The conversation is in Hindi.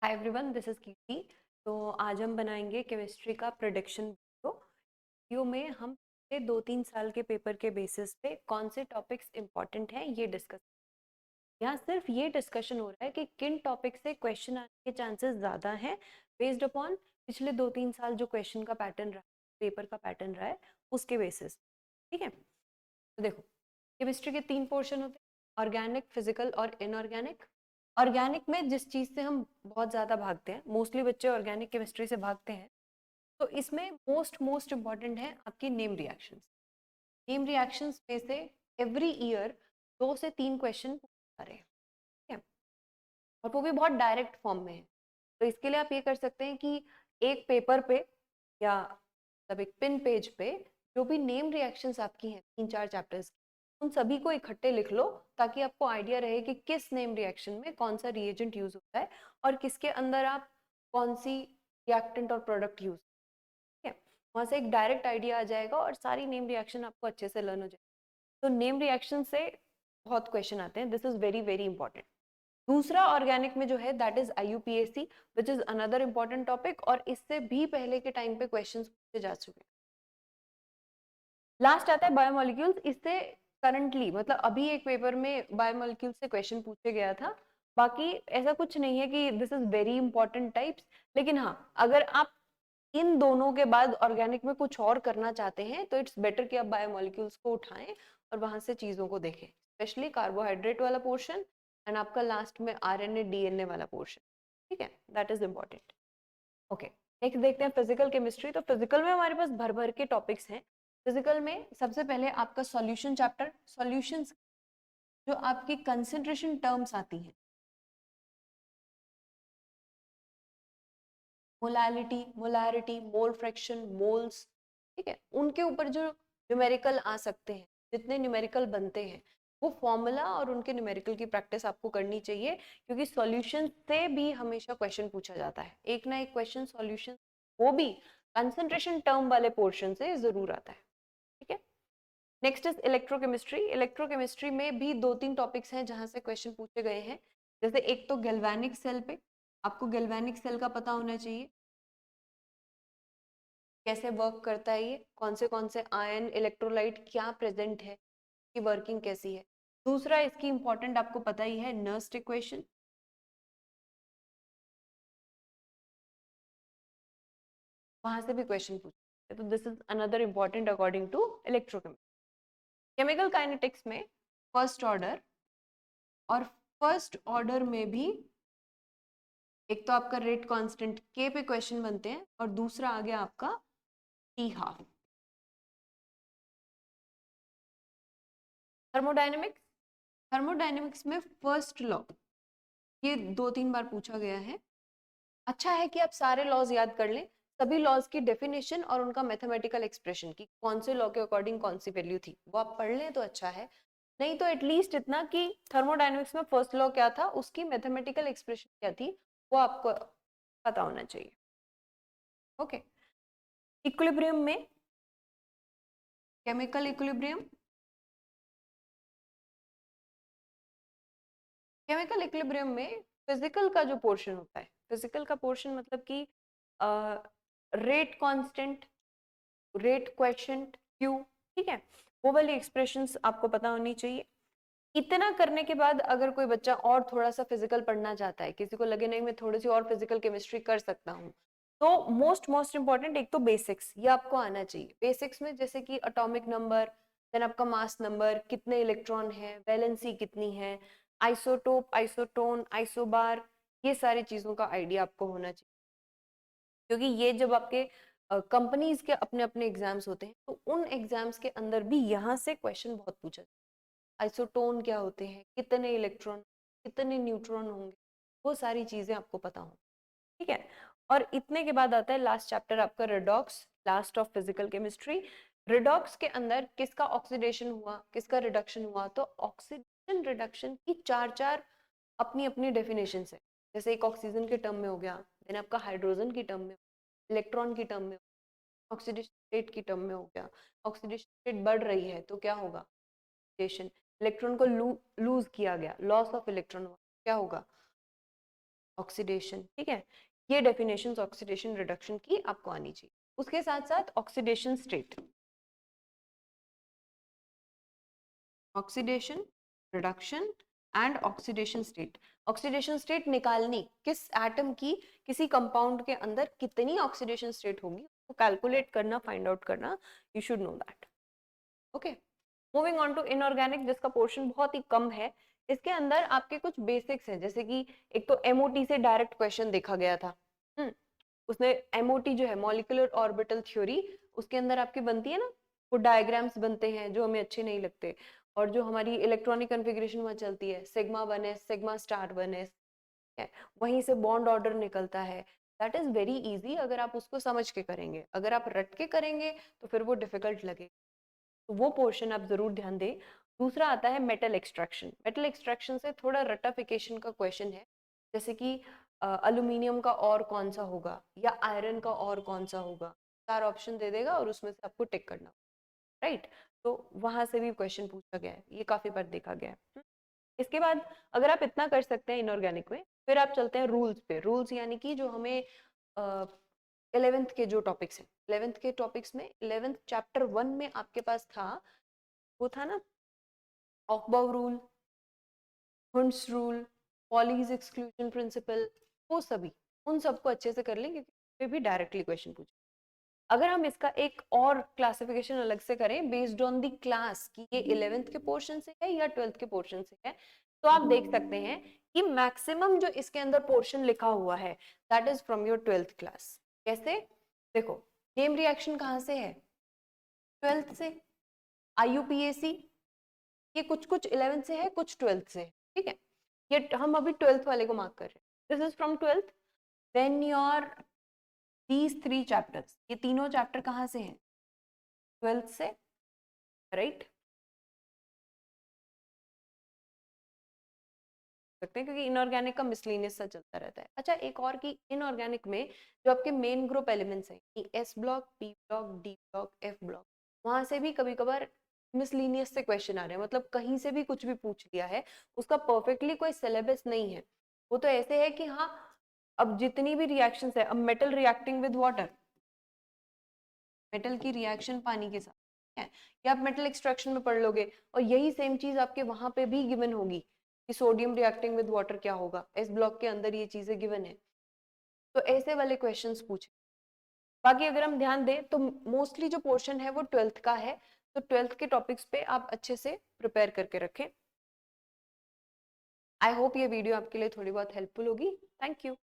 हाय एवरीवन, दिस इज कीर्ति। तो आज हम बनाएंगे केमिस्ट्री का प्रेडिक्शन वीडियो में हम पिछले 2-3 साल के पेपर के बेसिस पे कौन से टॉपिक्स इंपॉर्टेंट हैं ये डिस्कस। यहाँ सिर्फ ये डिस्कशन हो रहा है कि किन टॉपिक से क्वेश्चन आने के चांसेस ज़्यादा हैं बेस्ड अपॉन पिछले 2-3 साल जो क्वेश्चन का पैटर्न रहा, पेपर का पैटर्न रहा है उसके बेसिस। ठीक है, तो देखो, केमिस्ट्री के 3 पोर्शन होते हैं, ऑर्गेनिक, फिजिकल और इनऑर्गेनिक। ऑर्गेनिक में जिस चीज से हम बहुत ज्यादा भागते हैं, मोस्टली बच्चे ऑर्गेनिक केमिस्ट्री से भागते हैं, तो इसमें मोस्ट इंपॉर्टेंट है आपकी नेम रिएक्शंस। नेम रिएक्शंस में से एवरी ईयर 2 से 3 क्वेश्चन आ रहे हैं। ठीक है, और वो भी बहुत डायरेक्ट फॉर्म में है। तो इसके लिए आप ये कर सकते हैं कि एक पेपर पे या मतलब एक पिन पेज पे जो भी नेम रिएक्शंस आपकी हैं 3-4 चैप्टर्स की, उन सभी को इकट्ठे लिख लो ताकि आपको आइडिया रहे कि किस नेम रिएक्शन में कौन सा रिएजेंट यूज होता है और किसके अंदर आप कौन सी रिएक्टेंट और प्रोडक्ट यूज। ठीक है, वहां से एक डायरेक्ट आइडिया आ जाएगा और सारी नेम रिएक्शन आपको अच्छे से लर्न हो जाएगी। तो नेम रिएक्शन से बहुत क्वेश्चन आते हैं, this is very very important. दूसरा ऑर्गेनिक में जो है that is IUPAC, which is another important topic, और इससे भी पहले के टाइम पे क्वेश्चंस पूछे जा चुके हैं। लास्ट आता है बायोमोलिक्यूल्स। इससे करंटली मतलब अभी एक पेपर में बायोमोलिक्यूल्स से क्वेश्चन पूछे गया था। बाकी ऐसा कुछ नहीं है कि this is very important types, लेकिन हाँ, अगर आप इन दोनों के बाद ऑर्गेनिक में कुछ और करना चाहते हैं तो इट्स बेटर कि आप बायोमोलिक्यूल्स को उठाएं और वहां से चीजों को देखें, स्पेशली कार्बोहाइड्रेट वाला पोर्शन एंड आपका लास्ट में RNA DNA वाला पोर्शन। ठीक है, that is important. Okay, next देखते हैं फिजिकल केमिस्ट्री। तो फिजिकल में हमारे पास भर भर के टॉपिक्स हैं। फिजिकल में सबसे पहले आपका सॉल्यूशन चैप्टर, सॉल्यूशंस जो आपकी कंसंट्रेशन टर्म्स आती हैं, मोलैरिटी, मोल फ्रैक्शन, मोल्स। ठीक है, उनके ऊपर जो न्यूमेरिकल आ सकते हैं, जितने न्यूमेरिकल बनते हैं, वो फॉर्मूला और उनके न्यूमेरिकल की प्रैक्टिस आपको करनी चाहिए, क्योंकि सॉल्यूशन से भी हमेशा क्वेश्चन पूछा जाता है। एक ना एक क्वेश्चन सॉल्यूशन, वो भी कंसंट्रेशन टर्म वाले पोर्शन से जरूर आता है। ठीक है, नेक्स्ट इज इलेक्ट्रोकेमिस्ट्री। इलेक्ट्रोकेमिस्ट्री में भी 2-3 टॉपिक्स हैं जहां से क्वेश्चन पूछे गए हैं। जैसे एक तो गैल्वेनिक सेल पे, आपको गैल्वेनिक सेल का पता होना चाहिए, कैसे वर्क करता है ये, कौन से आयन इलेक्ट्रोलाइट क्या प्रेजेंट है, की वर्किंग कैसी है। दूसरा इसकी इंपॉर्टेंट आपको पता ही है, नर्स्ट इक्वेशन, वहां से भी क्वेश्चन पूछे, तो this is another important according to electrochemistry. Chemical kinetics में फर्स्ट ऑर्डर, और फर्स्ट ऑर्डर में भी एक तो आपका रेट कांस्टेंट के पे क्वेश्चन बनते हैं, और दूसरा आ गया आपका टी हाफ। थर्मोडायनेमिक्स, थर्मोडायनेमिक्स में फर्स्ट लॉ, ये 2-3 बार पूछा गया है। अच्छा है कि आप सारे लॉज याद कर लें, सभी लॉज की डेफिनेशन और उनका मैथमेटिकल एक्सप्रेशन की कौन से लॉ के अकॉर्डिंग कौन सी वैल्यू थी, वो आप पढ़ लें तो अच्छा है। नहीं तो एटलीस्ट इतना कि थर्मोडायनेमिक्स में फर्स्ट लॉ क्या था, उसकी मैथमेटिकल एक्सप्रेशन क्या थी, वो आपको पता होना चाहिए। ओके, इक्विलिब्रियम में, केमिकल इक्विलिब्रियम, केमिकल इक्विलिब्रियम में फिजिकल का जो पोर्शन होता है, फिजिकल का पोर्शन मतलब कि रेट कांस्टेंट, रेट क्वेश्चंट, क्यू। ठीक है, वो वाली एक्सप्रेशंस आपको पता होनी चाहिए। इतना करने के बाद अगर कोई बच्चा और थोड़ा सा फिजिकल पढ़ना चाहता है, किसी को लगे नहीं मैं थोड़ी सी और फिजिकल केमिस्ट्री कर सकता हूँ, तो मोस्ट इंपॉर्टेंट एक तो बेसिक्स, ये आपको आना चाहिए। बेसिक्स में जैसे कि एटॉमिक नंबर, देन आपका मास नंबर, कितने इलेक्ट्रॉन है, वैलेंसी कितनी है, आइसोटोप, आइसोटोन, आइसोबार, ये सारी चीजों का आइडिया आपको होना चाहिए। क्योंकि ये जब आपके कंपनीज के अपने अपने एग्जाम्स होते हैं, तो उन एग्जाम्स के अंदर भी यहाँ से क्वेश्चन बहुत पूछा जाता है। आइसोटोन क्या होते हैं, कितने इलेक्ट्रॉन, कितने न्यूट्रॉन होंगे, वो सारी चीजें आपको पता हो। ठीक है, और इतने के बाद आता है लास्ट चैप्टर आपका redox, last of physical chemistry. Redox के अंदर किसका ऑक्सीडेशन हुआ, किसका रिडक्शन हुआ, तो ऑक्सीडेशन रिडक्शन की 4-4 अपनी अपनी डेफिनेशन है। जैसे एक ऑक्सीजन के टर्म में हो गया, देन आपका हाइड्रोजन की टर्म में, इलेक्ट्रॉन की टर्म में, ऑक्सीडेशन स्टेट की टर्म में हो गया। ऑक्सीडेशन स्टेट बढ़ रही है तो क्या होगा, ऑक्सीडेशन, इलेक्ट्रॉन को लूज किया गया, लॉस ऑफ इलेक्ट्रॉन, क्या होगा, ऑक्सीडेशन, ठीक है। ये डेफिनेशंस ऑक्सीडेशन रिडक्शन की आपको आनी चाहिए। उसके साथ साथ oxidation state, oxidation reduction and oxidation state. Oxidation state निकालनी, किस एटम की किसी कंपाउंड के अंदर कितनी ऑक्सीडेशन स्टेट होगी तो कैलकुलेट करना, फाइंड आउट करना, you should know that. Okay, moving on to inorganic, जिसका पोर्शन बहुत ही कम है। इसके अंदर आपके कुछ बेसिक्स हैं, जैसे कि एक तो एमओटी से डायरेक्ट क्वेश्चन देखा गया था। उसने एमओटी जो है मॉलिक्यूलर ऑर्बिटल थ्योरी, उसके अंदर आपकी बनती है ना, वो डायग्राम्स बनते हैं जो हमें अच्छे नहीं लगते, और जो हमारी इलेक्ट्रॉनिक कन्फिग्रेशन वहाँ चलती है, sigma 1s sigma star 1s, वहीं से बॉन्ड ऑर्डर निकलता है। दैट इज वेरी इजी अगर आप उसको समझ के करेंगे, अगर आप रट के करेंगे तो फिर वो डिफिकल्ट लगे, तो वो पोर्शन आप जरूर ध्यान दें। दूसरा आता है मेटल एक्सट्रैक्शन। मेटल एक्सट्रैक्शन से थोड़ा रटाफिकेशन का क्वेश्चन है, जैसे कि अल्यूमिनियम का और कौन सा होगा या आयरन का और कौन सा होगा, 4 ऑप्शन दे देगा और उसमें से आपको टिक करना, राइट। तो वहां से भी क्वेश्चन पूछा गया है, ये काफी बार देखा गया है। इसके बाद अगर आप इतना कर सकते हैं इनऑर्गेनिक में, फिर आप चलते हैं रूल्स पे। रूल्स यानी कि जो हमें 11th के जो टॉपिक्स हैं, 11th के टॉपिक्स में 11th चैप्टर 1 में आपके पास था, वो था ना Aufbau rule, Hund's rule, Pauli's exclusion principle, वो सभी, उन सबको अच्छे से कर लें क्योंकि पे भी डायरेक्टली क्वेश्चन पूछे। अगर हम इसका एक और क्लासिफिकेशन अलग से करें बेस्ड ऑन द क्लास कि ये 11th के पोर्शन से है या 12th के पोर्शन से है, तो आप देख सकते हैं कि मैक्सिमम जो इसके अंदर पोर्शन लिखा हुआ है that is from your 12th class. कैसे? देखो, नेम रिएक्शन कहाँ से है? 12th से। आईयूपीएसी, ये कुछ कुछ 11th से है, कुछ 12th से है, ठीक है। ये हम अभी 12th वाले को मार्क कर रहे हैं, this is from 12th। Then your these 3 chapters, ये तीनों चैप्टर कहाँ से हैं? 12th से, राइट। सकते हैं क्योंकि इनऑर्गेनिक का मिसलिनियस सा चलता रहता है। अच्छा, एक और कि इनऑर्गेनिक में जो आपके मेन ग्रुप एलिमेंट्स हैं, S block, P block, D block, F block, वहां से भी कभी कभार मिसलिनियस से क्वेश्चन आ रहे हैं, मतलब कहीं से भी कुछ भी पूछ लिया है, उसका परफेक्टली कोई सिलेबस नहीं है। वो तो ऐसे है कि हाँ, अब जितनी भी रिएक्शंस है, अब metal reacting with water, metal की रिएक्शन पानी के साथ है, या आप मेटल एक्सट्रैक्शन में पढ़ लोगे और यही सेम चीज आपके वहां पे भी गिवन होगी कि सोडियम रिएक्टिंग विद वाटर क्या होगा, एस ब्लॉक के अंदर ये चीजें गिवन है, तो ऐसे वाले क्वेश्चंस पूछे। बाकी अगर हम ध्यान दें तो मोस्टली जो पोर्शन है वो 12th का है, तो 12th के टॉपिक्स पे आप अच्छे से प्रिपेयर करके रखें। आई होप ये वीडियो आपके लिए थोड़ी बहुत हेल्पफुल होगी। Thank you.